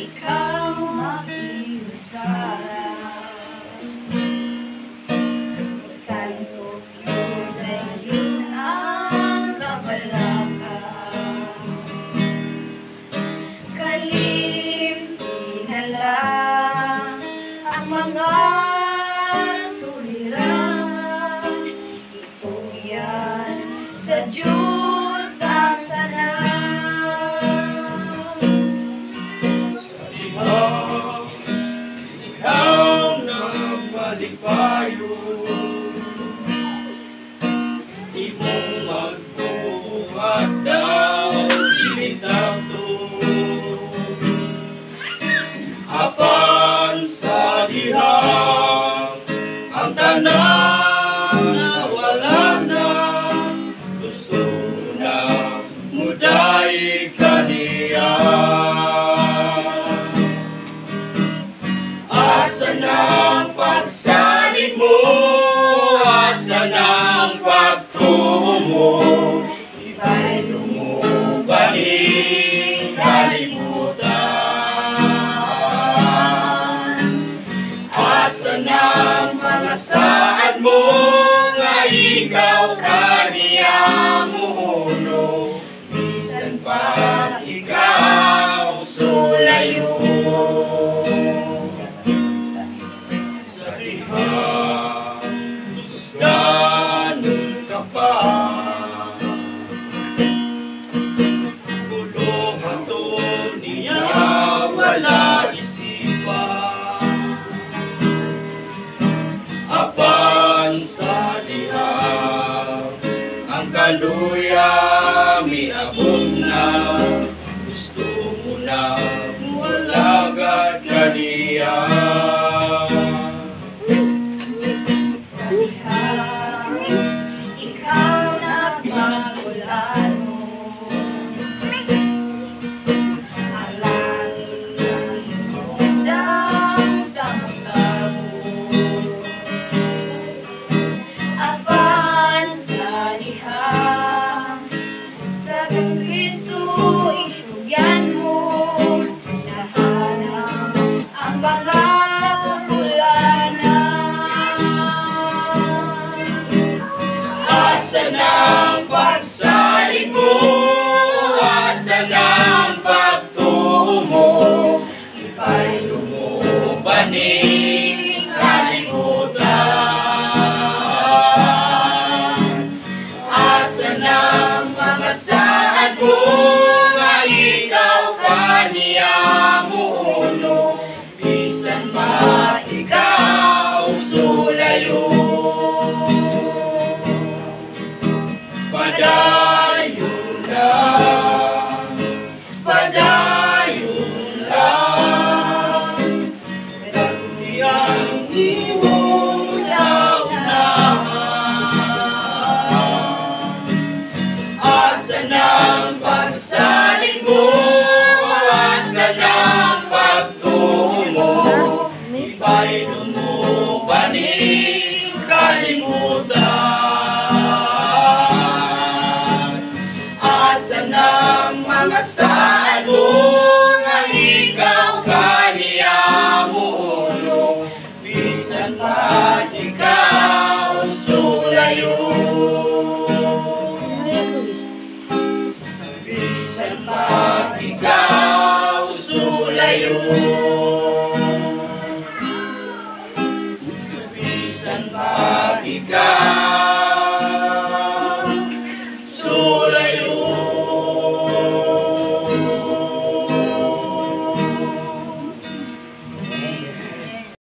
ikaw makiusap. Santo na yun ang kapalakan. Kalimtinala ang mga suliran. Ipuyan sa Diyos ang tanan. Ikaw na malipayo, di mo magbuhat daw initato. Apan sa dihang ang tanan na wala na, gusto na muday kaniya. Asan ang pagsalit mo? Asan ang pagtungo mo? Ika'y lumubaning kalimutan. Asan ang mga saad mo nga ikaw kaniya muno? Bisan pa ikaw sulayo. Ganun ka pa, bulong ito niya wala isipan. Apan sa liham ang kaluya miabot na, gusto mo na mualagad kaniya. Ikaw na magulan mo, ang langit sa limundang sa magtabo. Apan sa liham sa Kristo itugyan mo, nahanap ang mga Asan ang pagsalit mo? Asan ang pagtungo mo? Ika'y lumubaning kalimutan. Asan ang mga saad mo nga ikaw kaniya muno? Bisan pa ikaw sulayo. Padayon lang, padayon lang, nagtiyang imo sa unahan. Asan ang pagsalit mo? Asan ang pagtungo mo? Iba'y lumubaning kalimutan. Asan ang mga saad mo nga ikaw kaniya muno? Bisan pa ikaw sulayo. Bisan pa ikaw sulayo. Bisan pa ikaw